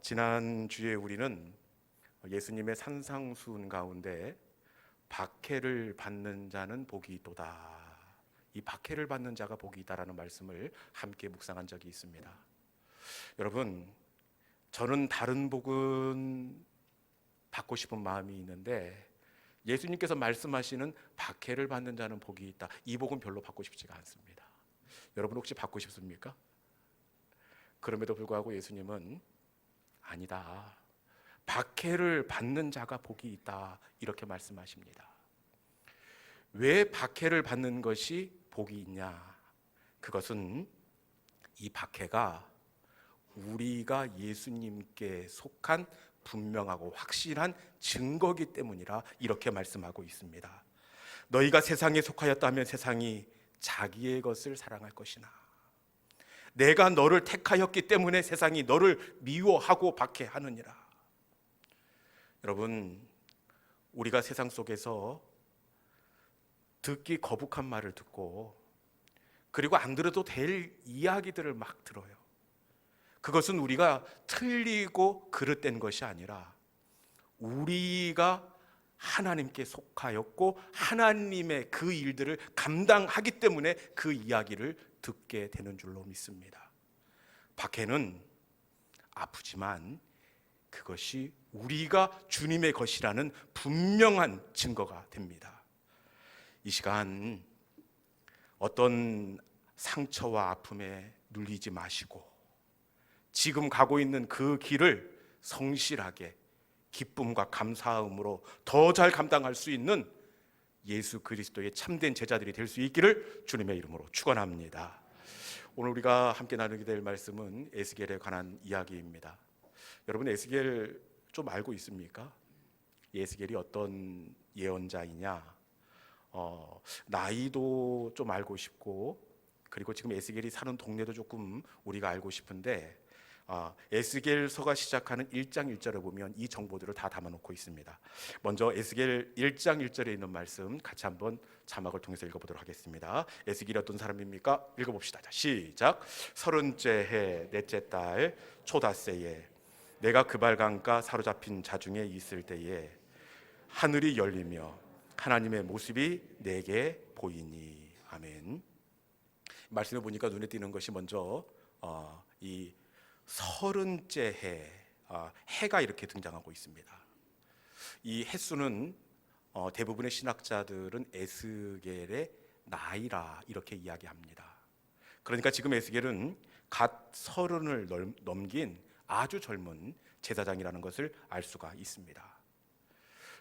지난주에 우리는 예수님의 산상수훈 가운데 박해를 받는 자는 복이 있도다, 이 박해를 받는 자가 복이 있다라는 말씀을 함께 묵상한 적이 있습니다. 여러분, 저는 다른 복은 받고 싶은 마음이 있는데 예수님께서 말씀하시는 박해를 받는 자는 복이 있다, 이 복은 별로 받고 싶지가 않습니다. 여러분 혹시 받고 싶습니까? 그럼에도 불구하고 예수님은 아니다, 박해를 받는 자가 복이 있다, 이렇게 말씀하십니다. 왜 박해를 받는 것이 복이 있냐? 그것은 이 박해가 우리가 예수님께 속한 분명하고 확실한 증거이기 때문이라 이렇게 말씀하고 있습니다. 너희가 세상에 속하였다면 세상이 자기의 것을 사랑할 것이나 내가 너를 택하였기 때문에 세상이 너를 미워하고 박해하느니라. 여러분, 우리가 세상 속에서 듣기 거북한 말을 듣고 그리고 안 들어도 될 이야기들을 막 들어요. 그것은 우리가 틀리고 그릇된 것이 아니라 우리가 하나님께 속하였고 하나님의 그 일들을 감당하기 때문에 그 이야기를 듣게 되는 줄로 믿습니다. 박해는 아프지만 그것이 우리가 주님의 것이라는 분명한 증거가 됩니다. 이 시간 어떤 상처와 아픔에 눌리지 마시고 지금 가고 있는 그 길을 성실하게 기쁨과 감사함으로 더 잘 감당할 수 있는 예수 그리스도의 참된 제자들이 될 수 있기를 주님의 이름으로 축원합니다. 오늘 우리가 함께 나누게 될 말씀은 에스겔에 관한 이야기입니다. 여러분, 에스겔 좀 알고 있습니까? 에스겔이 어떤 예언자이냐? 나이도 좀 알고 싶고, 그리고 지금 에스겔이 사는 동네도 조금 우리가 알고 싶은데, 에스겔서가 시작하는 1장 1절에 보면 이 정보들을 다 담아놓고 있습니다. 먼저 에스겔 1장 1절에 있는 말씀 같이 한번 자막을 통해서 읽어보도록 하겠습니다. 에스겔이 어떤 사람입니까? 읽어봅시다. 자, 시작. 30째 해 넷째 달 초닷새에 내가 그발강가 사로잡힌 자 중에 있을 때에 하늘이 열리며 하나님의 모습이 내게 보이니. 아멘. 말씀을 보니까 눈에 띄는 것이 먼저 이 30째 해, 해가 이렇게 등장하고 있습니다. 이 햇수는 대부분의 신학자들은 에스겔의 나이라 이렇게 이야기합니다. 그러니까 지금 에스겔은 갓 30을 넘긴 아주 젊은 제사장이라는 것을 알 수가 있습니다.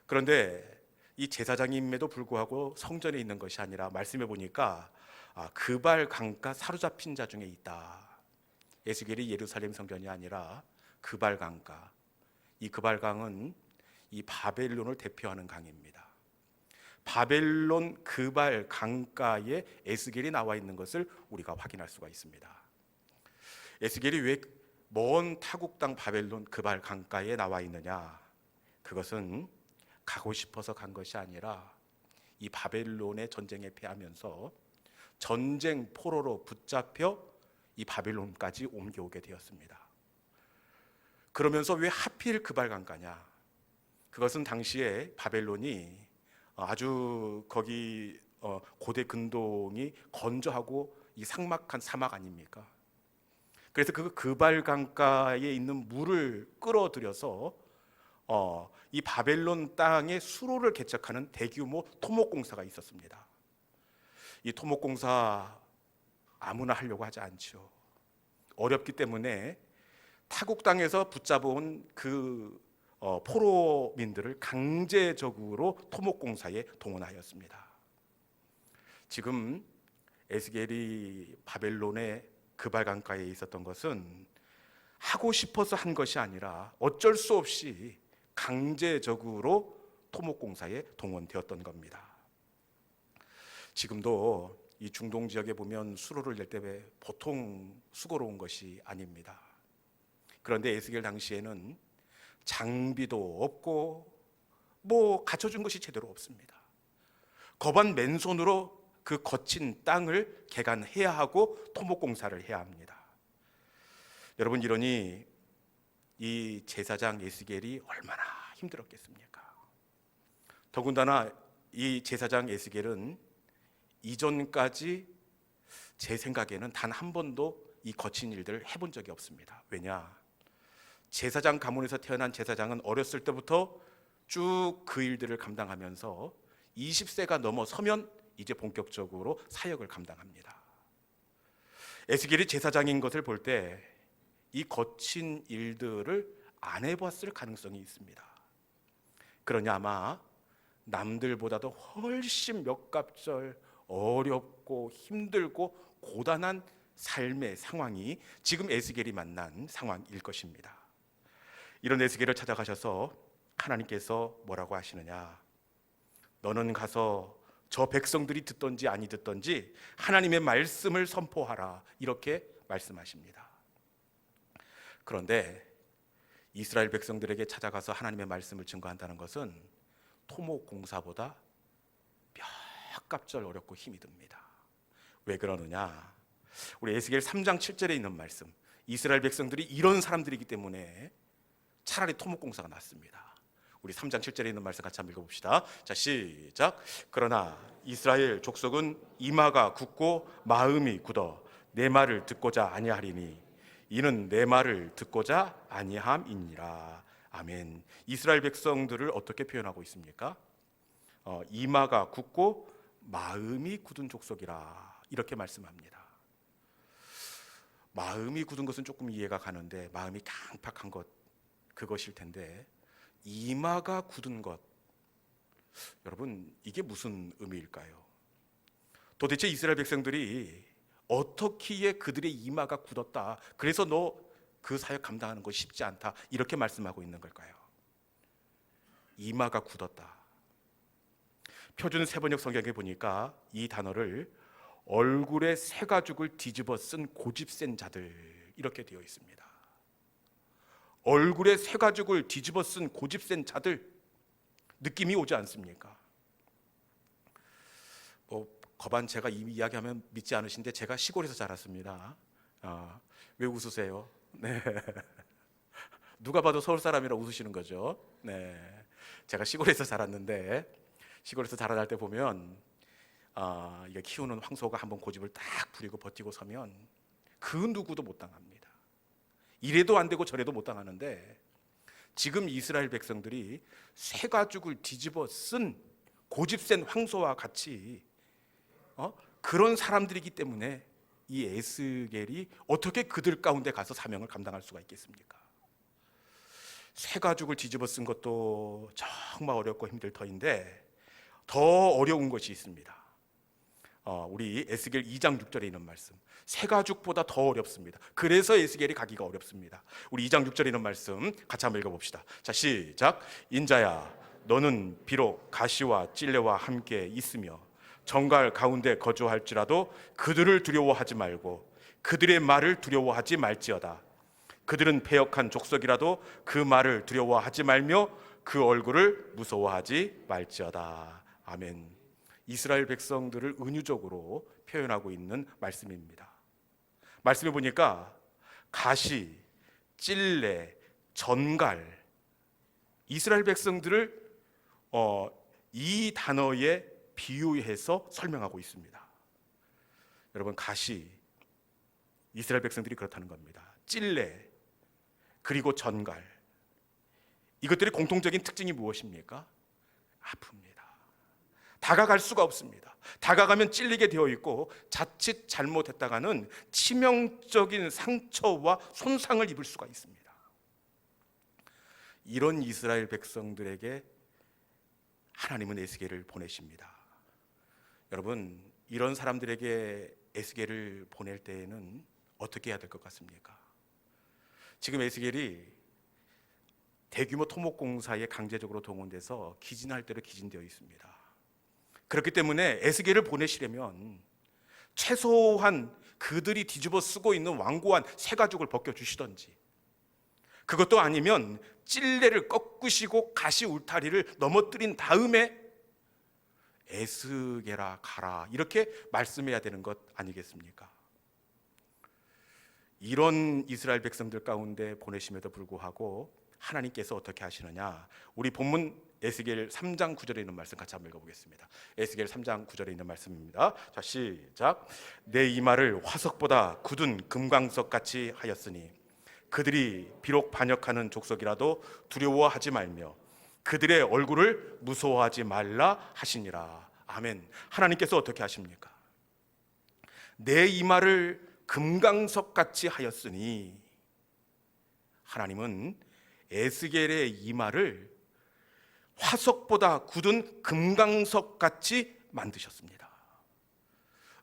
그런데 이 제사장임에도 불구하고 성전에 있는 것이 아니라 말씀해 보니까 그발 강가 사로잡힌 자 중에 있다. 에스겔이 예루살렘 성전이 아니라 그발 강가, 이 그발 강은 이 바벨론을 대표하는 강입니다. 바벨론 그발 강가에 에스겔이 나와 있는 것을 우리가 확인할 수가 있습니다. 에스겔이 왜 먼 타국 땅 바벨론 그발 강가에 나와 있느냐? 그것은 가고 싶어서 간 것이 아니라 이 바벨론의 전쟁에 패하면서 전쟁 포로로 붙잡혀 이 바벨론까지 옮겨오게 되었습니다. 그러면서 왜 하필 그발 강가냐? 그것은 당시에 바벨론이 아주 거기 고대 근동이 건조하고 이 삭막한 사막 아닙니까? 그래서 그 그발 강가에 있는 물을 끌어들여서 이 바벨론 땅에 수로를 개척하는 대규모 토목공사가 있었습니다. 이 토목공사 아무나 하려고 하지 않죠. 어렵기 때문에 타국 땅에서 붙잡아온 그 포로민들을 강제적으로 토목공사에 동원하였습니다. 지금 에스겔이 바벨론의 그발 강가에 있었던 것은 하고 싶어서 한 것이 아니라 어쩔 수 없이 강제적으로 토목공사에 동원되었던 겁니다. 지금도 이 중동 지역에 보면 수로를 낼 때 보통 수고로운 것이 아닙니다. 그런데 에스겔 당시에는 장비도 없고 뭐 갖춰준 것이 제대로 없습니다. 거반 맨손으로 그 거친 땅을 개간해야 하고 토목공사를 해야 합니다. 여러분, 이러니 이 제사장 에스겔이 얼마나 힘들었겠습니까? 더군다나 이 제사장 에스겔은 이전까지 제 생각에는 단 한 번도 이 거친 일들을 해본 적이 없습니다. 왜냐? 제사장 가문에서 태어난 제사장은 어렸을 때부터 쭉 그 일들을 감당하면서 20세가 넘어서면 이제 본격적으로 사역을 감당합니다. 에스겔이 제사장인 것을 볼 때 이 거친 일들을 안 해봤을 가능성이 있습니다. 그러니 아마 남들보다도 훨씬 몇 갑절 어렵고 힘들고 고단한 삶의 상황이 지금 에스겔이 만난 상황일 것입니다. 이런 에스겔을 찾아가셔서 하나님께서 뭐라고 하시느냐? 너는 가서 저 백성들이 듣던지 아니 듣던지 하나님의 말씀을 선포하라, 이렇게 말씀하십니다. 그런데 이스라엘 백성들에게 찾아가서 하나님의 말씀을 증거한다는 것은 토목공사보다 몇 갑절 어렵고 힘이 듭니다. 왜 그러느냐? 우리 에스겔 3장 7절에 있는 말씀, 이스라엘 백성들이 이런 사람들이기 때문에 차라리 토목공사가 낫습니다. 우리 3장 7절에 있는 말씀 같이 한번 읽어봅시다. 자, 시작. 그러나 이스라엘 족속은 이마가 굳고 마음이 굳어 내 말을 듣고자 아니하리니 이는 내 말을 듣고자 아니함이니라. 아멘. 이스라엘 백성들을 어떻게 표현하고 있습니까? 이마가 굳고 마음이 굳은 족속이라, 이렇게 말씀합니다. 마음이 굳은 것은 조금 이해가 가는데 마음이 강팍한 것, 그것일 텐데 이마가 굳은 것, 여러분 이게 무슨 의미일까요? 도대체 이스라엘 백성들이 어떻기에 그들의 이마가 굳었다, 그래서 너 그 사역 감당하는 거 쉽지 않다, 이렇게 말씀하고 있는 걸까요? 이마가 굳었다. 표준 세번역 성경에 보니까 이 단어를 얼굴에 새 가죽을 뒤집어 쓴 고집센 자들, 이렇게 되어 있습니다. 얼굴에 새 가죽을 뒤집어 쓴 고집센 자들, 느낌이 오지 않습니까? 거반 제가 이 이야기하면 믿지 않으신데 제가 시골에서 자랐습니다. 왜 웃으세요? 네. 누가 봐도 서울 사람이라 웃으시는 거죠. 네. 제가 시골에서 자랐는데 시골에서 자라날 때 보면 이게 키우는 황소가 한번 고집을 딱 부리고 버티고 서면 그 누구도 못 당합니다. 이래도 안 되고 저래도 못 당하는데 지금 이스라엘 백성들이 새 가죽을 뒤집어 쓴 고집센 황소와 같이 그런 사람들이기 때문에 이 에스겔이 어떻게 그들 가운데 가서 사명을 감당할 수가 있겠습니까? 새 가죽을 뒤집어 쓴 것도 정말 어렵고 힘들 터인데 더 어려운 것이 있습니다. 우리 에스겔 2장 6절에 있는 말씀, 새 가죽보다 더 어렵습니다. 그래서 에스겔이 가기가 어렵습니다. 우리 2장 6절에 있는 말씀 같이 한번 읽어봅시다. 자, 시작. 인자야, 너는 비록 가시와 찔레와 함께 있으며 정갈 가운데 거주할지라도 그들을 두려워하지 말고 그들의 말을 두려워하지 말지어다. 그들은 패역한 족속이라도 그 말을 두려워하지 말며 그 얼굴을 무서워하지 말지어다. 아멘. 이스라엘 백성들을 은유적으로 표현하고 있는 말씀입니다. 말씀해 보니까 가시, 찔레, 전갈, 이스라엘 백성들을 이 단어에 비유해서 설명하고 있습니다. 여러분, 가시, 이스라엘 백성들이 그렇다는 겁니다. 찔레, 그리고 전갈, 이것들의 공통적인 특징이 무엇입니까? 아픕니다. 다가갈 수가 없습니다. 다가가면 찔리게 되어 있고 자칫 잘못했다가는 치명적인 상처와 손상을 입을 수가 있습니다. 이런 이스라엘 백성들에게 하나님은 에스겔을 보내십니다. 여러분, 이런 사람들에게 에스겔을 보낼 때에는 어떻게 해야 될 것 같습니까? 지금 에스겔이 대규모 토목공사에 강제적으로 동원돼서 기진할 대로 기진되어 있습니다. 그렇기 때문에 에스겔을 보내시려면 최소한 그들이 뒤집어 쓰고 있는 완고한 새 가죽을 벗겨주시던지, 그것도 아니면 찔레를 꺾으시고 가시 울타리를 넘어뜨린 다음에 에스겔아 가라, 이렇게 말씀해야 되는 것 아니겠습니까? 이런 이스라엘 백성들 가운데 보내심에도 불구하고 하나님께서 어떻게 하시느냐, 우리 본문 에스겔 3장 9절에 있는 말씀 같이 한번 읽어보겠습니다. 에스겔 3장 9절에 있는 말씀입니다. 자, 시작. 내 이마를 화석보다 굳은 금강석 같이 하였으니 그들이 비록 반역하는 족속이라도 두려워하지 말며 그들의 얼굴을 무서워하지 말라 하시니라. 아멘. 하나님께서 어떻게 하십니까? 내 이마를 금강석 같이 하였으니, 하나님은 에스겔의 이마를 화석보다 굳은 금강석 같이 만드셨습니다.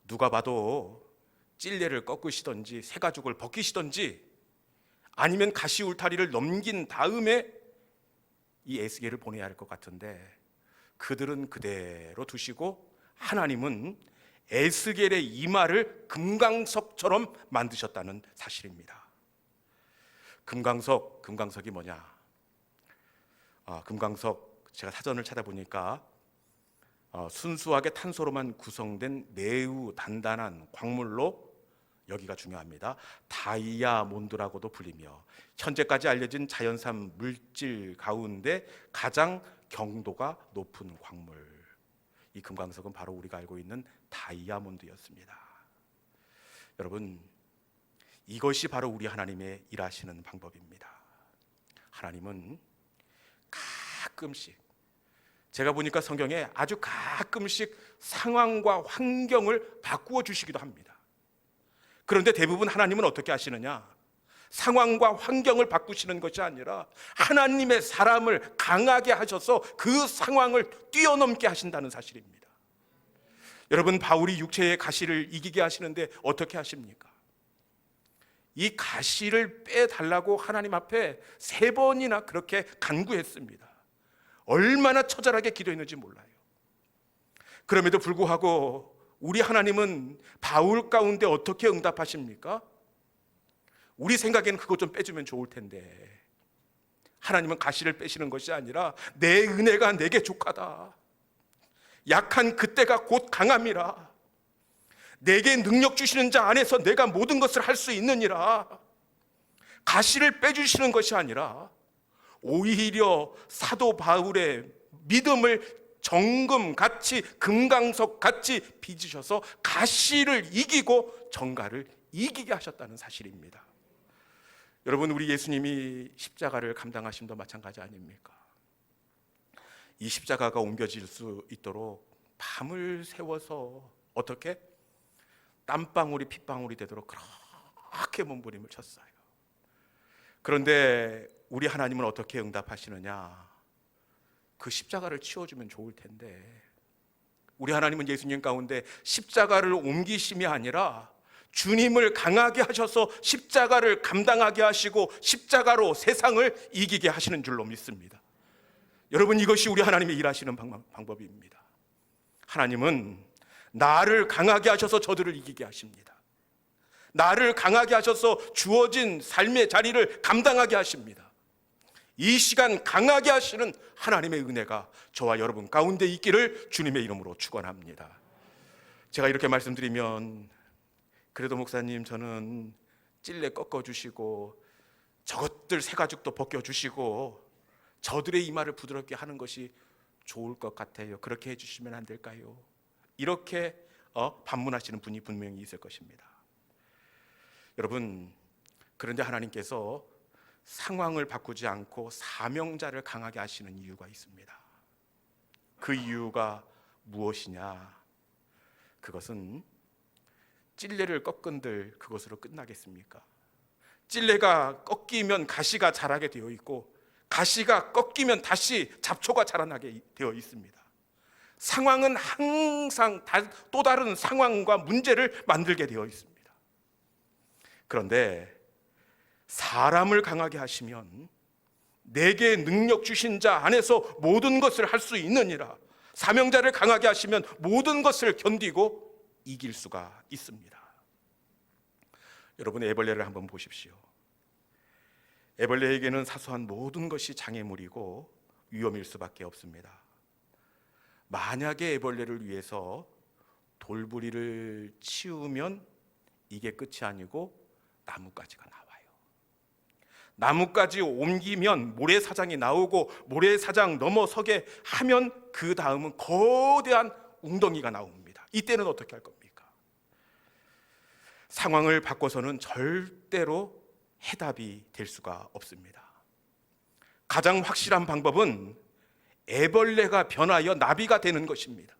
누가 봐도 찔레를 꺾으시던지 새가죽을 벗기시던지 아니면 가시 울타리를 넘긴 다음에 이 에스겔을 보내야 할 것 같은데, 그들은 그대로 두시고 하나님은 에스겔의 이마를 금강석처럼 만드셨다는 사실입니다. 금강석이 뭐냐? 금강석, 제가 사전을 찾아보니까 순수하게 탄소로만 구성된 매우 단단한 광물로 여기가 중요합니다. 다이아몬드라고도 불리며 현재까지 알려진 자연산 물질 가운데 가장 경도가 높은 광물, 이 금강석은 바로 우리가 알고 있는 다이아몬드였습니다. 여러분, 이것이 바로 우리 하나님의 일하시는 방법입니다. 하나님은 가끔씩, 제가 보니까 성경에 아주 가끔씩 상황과 환경을 바꾸어 주시기도 합니다. 그런데 대부분 하나님은 어떻게 하시느냐? 상황과 환경을 바꾸시는 것이 아니라 하나님의 사람을 강하게 하셔서 그 상황을 뛰어넘게 하신다는 사실입니다. 여러분, 바울이 육체의 가시를 이기게 하시는데 어떻게 하십니까? 이 가시를 빼달라고 하나님 앞에 3번이나 그렇게 간구했습니다. 얼마나 처절하게 기도했는지 몰라요. 그럼에도 불구하고 우리 하나님은 바울 가운데 어떻게 응답하십니까? 우리 생각에는 그거 좀 빼주면 좋을 텐데, 하나님은 가시를 빼시는 것이 아니라 내 은혜가 내게 족하다, 약한 그때가 곧 강함이라, 내게 능력 주시는 자 안에서 내가 모든 것을 할 수 있느니라, 가시를 빼주시는 것이 아니라 오히려 사도 바울의 믿음을 정금같이 금강석같이 빚으셔서 가시를 이기고 정가를 이기게 하셨다는 사실입니다. 여러분, 우리 예수님이 십자가를 감당하심도 마찬가지 아닙니까? 이 십자가가 옮겨질 수 있도록 밤을 새워서 어떻게? 땀방울이 핏방울이 되도록 그렇게 몸부림을 쳤어요. 그런데 우리 하나님은 어떻게 응답하시느냐? 그 십자가를 치워주면 좋을 텐데, 우리 하나님은 예수님 가운데 십자가를 옮기심이 아니라 주님을 강하게 하셔서 십자가를 감당하게 하시고 십자가로 세상을 이기게 하시는 줄로 믿습니다. 여러분, 이것이 우리 하나님의 일하시는 방법입니다. 하나님은 나를 강하게 하셔서 저들을 이기게 하십니다. 나를 강하게 하셔서 주어진 삶의 자리를 감당하게 하십니다. 이 시간 강하게 하시는 하나님의 은혜가 저와 여러분 가운데 있기를 주님의 이름으로 축원합니다. 제가 이렇게 말씀드리면, 그래도 목사님, 저는 찔레 꺾어주시고 저것들 새가죽도 벗겨주시고 저들의 이마를 부드럽게 하는 것이 좋을 것 같아요. 그렇게 해주시면 안 될까요? 이렇게 반문하시는 분이 분명히 있을 것입니다. 여러분, 그런데 하나님께서 상황을 바꾸지 않고 사명자를 강하게 하시는 이유가 있습니다. 그 이유가 무엇이냐? 그것은 찔레를 꺾은들 그것으로 끝나겠습니까? 찔레가 꺾이면 가시가 자라게 되어 있고, 가시가 꺾이면 다시 잡초가 자라나게 되어 있습니다. 상황은 항상 또 다른 상황과 문제를 만들게 되어 있습니다. 그런데 사람을 강하게 하시면 내게 능력 주신 자 안에서 모든 것을 할 수 있느니라, 사명자를 강하게 하시면 모든 것을 견디고 이길 수가 있습니다. 여러분, 애벌레를 한번 보십시오. 애벌레에게는 사소한 모든 것이 장애물이고 위험일 수밖에 없습니다. 만약에 애벌레를 위해서 돌부리를 치우면 이게 끝이 아니고 나뭇가지가 나와요. 나뭇가지 옮기면 모래사장이 나오고 모래사장 넘어서게 하면 그 다음은 거대한 웅덩이가 나옵니다. 이때는 어떻게 할 겁니까? 상황을 바꿔서는 절대로 해답이 될 수가 없습니다. 가장 확실한 방법은 애벌레가 변하여 나비가 되는 것입니다.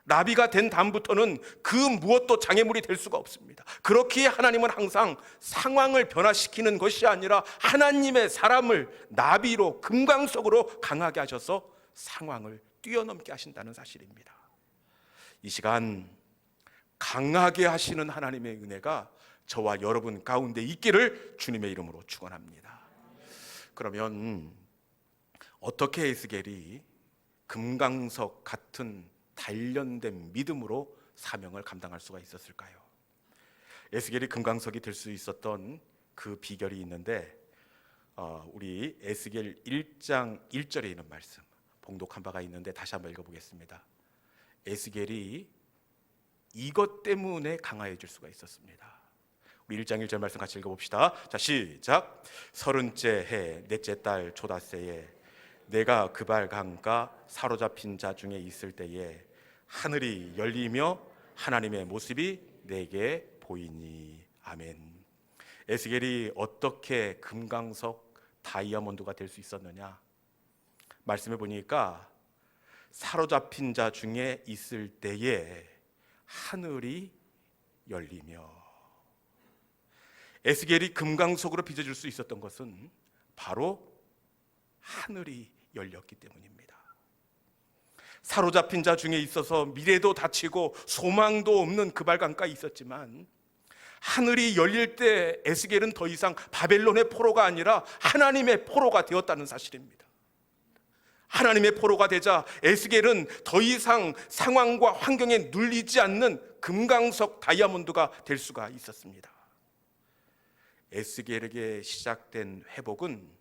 나비가 된 다음부터는 그 무엇도 장애물이 될 수가 없습니다. 그렇기에 하나님은 항상 상황을 변화시키는 것이 아니라 하나님의 사람을 나비로 금강석으로 강하게 하셔서 상황을 뛰어넘게 하신다는 사실입니다. 이 시간 강하게 하시는 하나님의 은혜가 저와 여러분 가운데 있기를 주님의 이름으로 축원합니다. 그러면 어떻게 에스겔이 금강석 같은 단련된 믿음으로 사명을 감당할 수가 있었을까요? 에스겔이 금강석이 될 수 있었던 그 비결이 있는데 우리 에스겔 1장 1절에 있는 말씀 봉독한 바가 있는데 다시 한번 읽어보겠습니다. 에스겔이 이것 때문에 강화해질 수가 있었습니다. 우리 1장 1절 말씀 같이 읽어봅시다. 자, 시작. 30째 해 넷째 달 조다새에 내가 그발 강가 사로잡힌 자 중에 있을 때에 하늘이 열리며 하나님의 모습이 내게 보이니. 아멘. 에스겔이 어떻게 금강석 다이아몬드가 될 수 있었느냐? 말씀해 보니까 사로잡힌 자 중에 있을 때에 하늘이 열리며. 에스겔이 금강석으로 빚어질 수 있었던 것은 바로 하늘이 열렸기 때문입니다. 사로잡힌 자 중에 있어서 미래도 닫히고 소망도 없는 그발강가에 있었지만 하늘이 열릴 때 에스겔은 더 이상 바벨론의 포로가 아니라 하나님의 포로가 되었다는 사실입니다. 하나님의 포로가 되자 에스겔은 더 이상 상황과 환경에 눌리지 않는 금강석 다이아몬드가 될 수가 있었습니다. 에스겔에게 시작된 회복은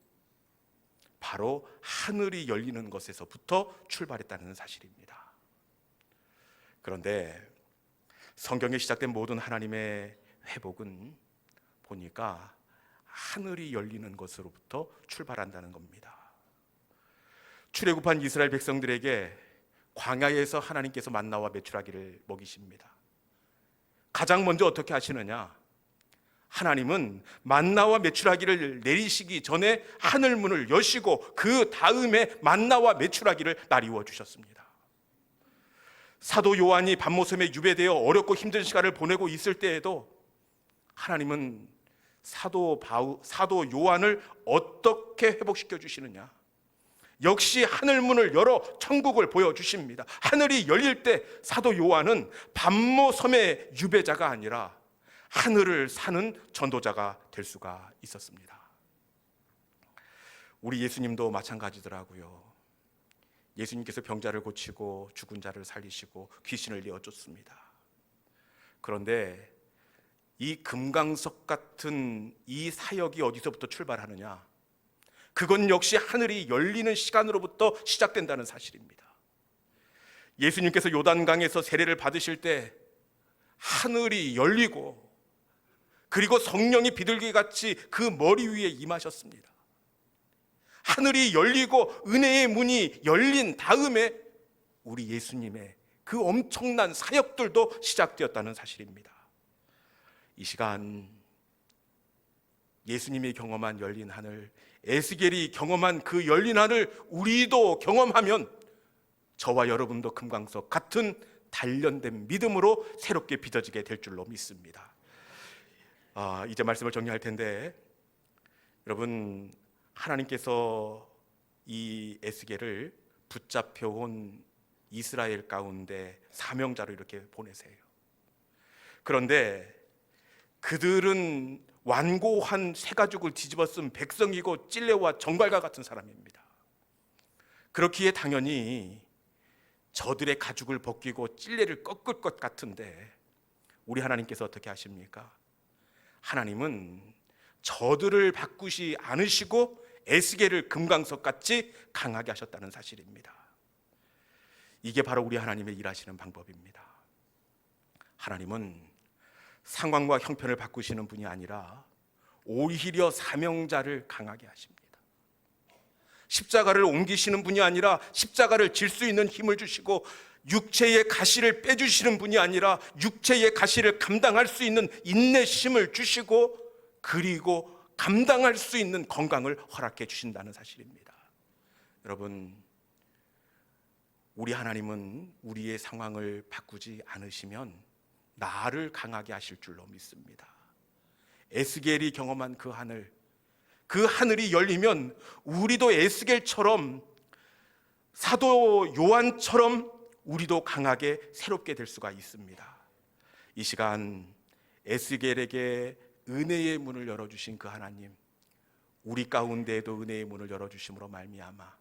바로 하늘이 열리는 것에서부터 출발했다는 사실입니다. 그런데 성경에 시작된 모든 하나님의 회복은 보니까 하늘이 열리는 것으로부터 출발한다는 겁니다. 출애굽한 이스라엘 백성들에게 광야에서 하나님께서 만나와 메추라기를 먹이십니다. 가장 먼저 어떻게 하시느냐? 하나님은 만나와 메추라기를 내리시기 전에 하늘문을 여시고 그 다음에 만나와 메추라기를 나리워 주셨습니다. 사도 요한이 밤모섬에 유배되어 어렵고 힘든 시간을 보내고 있을 때에도 하나님은 사도 요한을 어떻게 회복시켜 주시느냐? 역시 하늘문을 열어 천국을 보여주십니다. 하늘이 열릴 때 사도 요한은 밤모섬의 유배자가 아니라 하늘을 사는 전도자가 될 수가 있었습니다. 우리 예수님도 마찬가지더라고요. 예수님께서 병자를 고치고 죽은 자를 살리시고 귀신을 내어쫓습니다. 그런데 이 금강석 같은 이 사역이 어디서부터 출발하느냐? 그건 역시 하늘이 열리는 시간으로부터 시작된다는 사실입니다. 예수님께서 요단강에서 세례를 받으실 때 하늘이 열리고 그리고 성령이 비둘기같이 그 머리 위에 임하셨습니다. 하늘이 열리고 은혜의 문이 열린 다음에 우리 예수님의 그 엄청난 사역들도 시작되었다는 사실입니다. 이 시간 예수님이 경험한 열린 하늘, 에스겔이 경험한 그 열린 하늘 우리도 경험하면 저와 여러분도 금강석 같은 단련된 믿음으로 새롭게 빚어지게 될 줄로 믿습니다. 이제 말씀을 정리할 텐데, 여러분, 하나님께서 이 에스겔을 붙잡혀온 이스라엘 가운데 사명자로 이렇게 보내세요. 그런데 그들은 완고한 새 가죽을 뒤집어 쓴 백성이고 찔레와 정갈과 같은 사람입니다. 그렇기에 당연히 저들의 가죽을 벗기고 찔레를 꺾을 것 같은데 우리 하나님께서 어떻게 하십니까? 하나님은 저들을 바꾸시 않으시고 에스겔을 금강석같이 강하게 하셨다는 사실입니다. 이게 바로 우리 하나님의 일하시는 방법입니다. 하나님은 상황과 형편을 바꾸시는 분이 아니라 오히려 사명자를 강하게 하십니다. 십자가를 옮기시는 분이 아니라 십자가를 질 수 있는 힘을 주시고, 육체의 가시를 빼주시는 분이 아니라 육체의 가시를 감당할 수 있는 인내심을 주시고, 그리고 감당할 수 있는 건강을 허락해 주신다는 사실입니다. 여러분, 우리 하나님은 우리의 상황을 바꾸지 않으시면 나를 강하게 하실 줄로 믿습니다. 에스겔이 경험한 그 하늘이 열리면 우리도 에스겔처럼, 사도 요한처럼 우리도 강하게 새롭게 될 수가 있습니다. 이 시간 에스겔에게 은혜의 문을 열어주신 그 하나님, 우리 가운데에도 은혜의 문을 열어주심으로 말미암아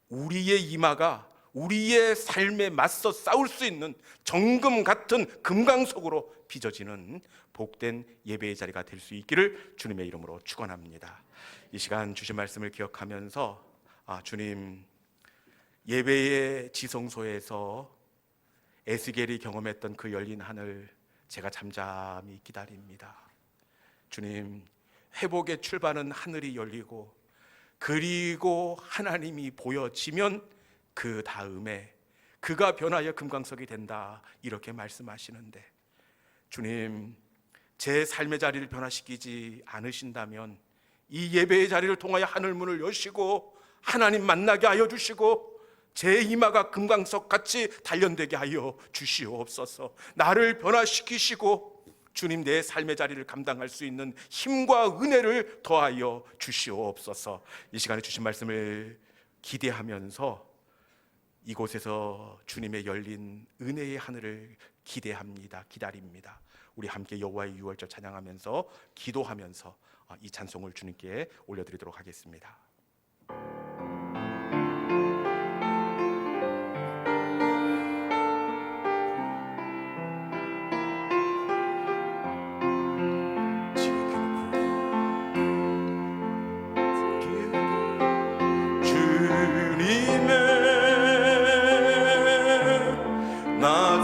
우리의 이마가 우리의 삶에 맞서 싸울 수 있는 정금 같은 금강석으로 빚어지는 복된 예배의 자리가 될 수 있기를 주님의 이름으로 축원합니다. 이 시간 주신 말씀을 기억하면서 주님, 예배의 지성소에서 에스겔이 경험했던 그 열린 하늘, 제가 잠잠히 기다립니다. 주님, 회복의 출발은 하늘이 열리고, 그리고 하나님이 보여지면 그 다음에 그가 변하여 금강석이 된다, 이렇게 말씀하시는데, 주님, 제 삶의 자리를 변화시키지 않으신다면 이 예배의 자리를 통하여 하늘문을 여시고 하나님 만나게 하여 주시고, 제 이마가 금강석같이 단련되게 하여 주시옵소서. 나를 변화시키시고 주님, 내 삶의 자리를 감당할 수 있는 힘과 은혜를 더하여 주시옵소서. 이 시간에 주신 말씀을 기대하면서 이곳에서 주님의 열린 은혜의 하늘을 기다립니다. 우리 함께 여호와의 유월절 찬양하면서, 기도하면서 이 찬송을 주님께 올려드리도록 하겠습니다.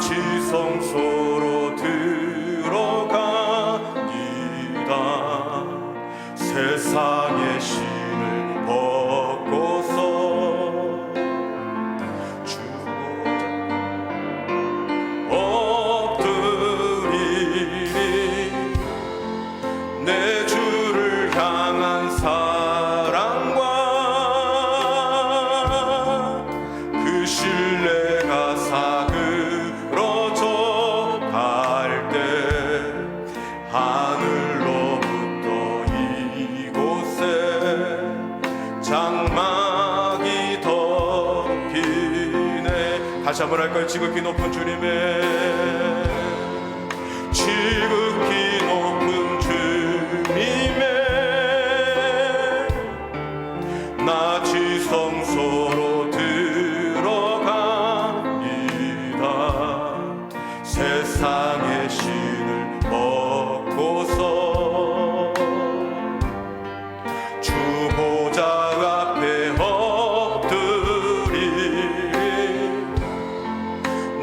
지성소로 들어갑니다. 세상의 신을 벗고서 엎드리리. 내 주를 향한 사랑과 그 신뢰가 하늘로부터 이곳에 장막이 덮이네. 다시 한번 할까요? 지극히 높은 주님의, 지극히 높은 주님의 나 지성소로 들어갑니다. 세상의 신을 벗고서 주 보좌 앞에 엎드리.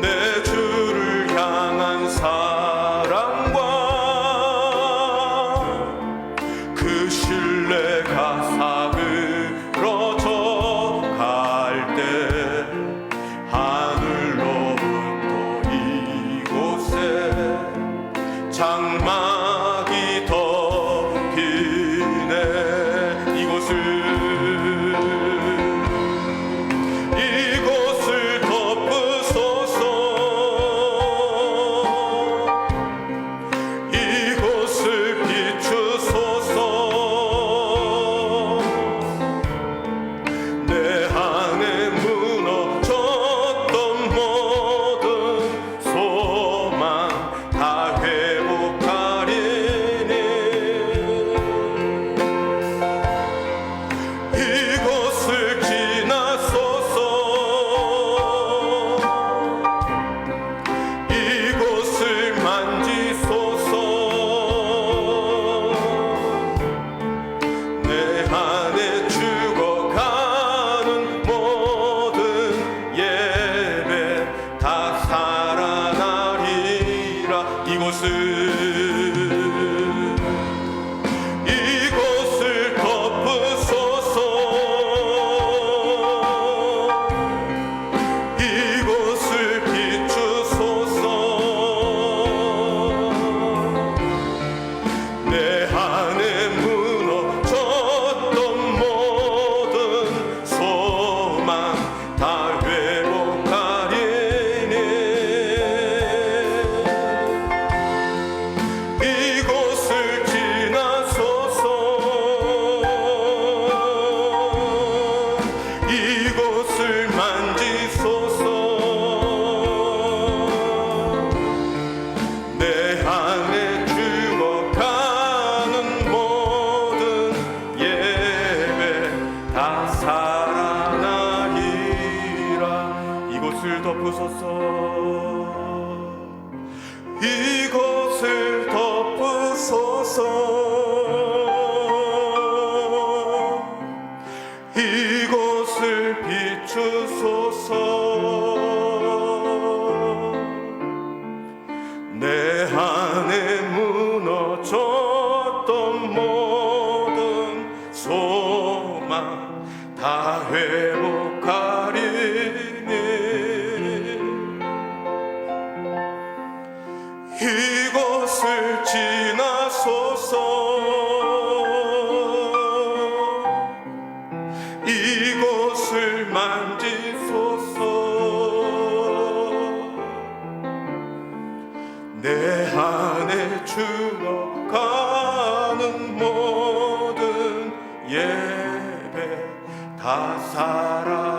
내 주를 향한 사랑과 그 신뢰가 사그러져 덮으소서. 이곳을 덮으소서. 이곳을 비추소서. 내 안에 무너졌던 모든 소망 다 회복하리니 이곳을 지나소서. 이곳을 만지소서. 내 안에 죽어가는 모든 예배 다 살아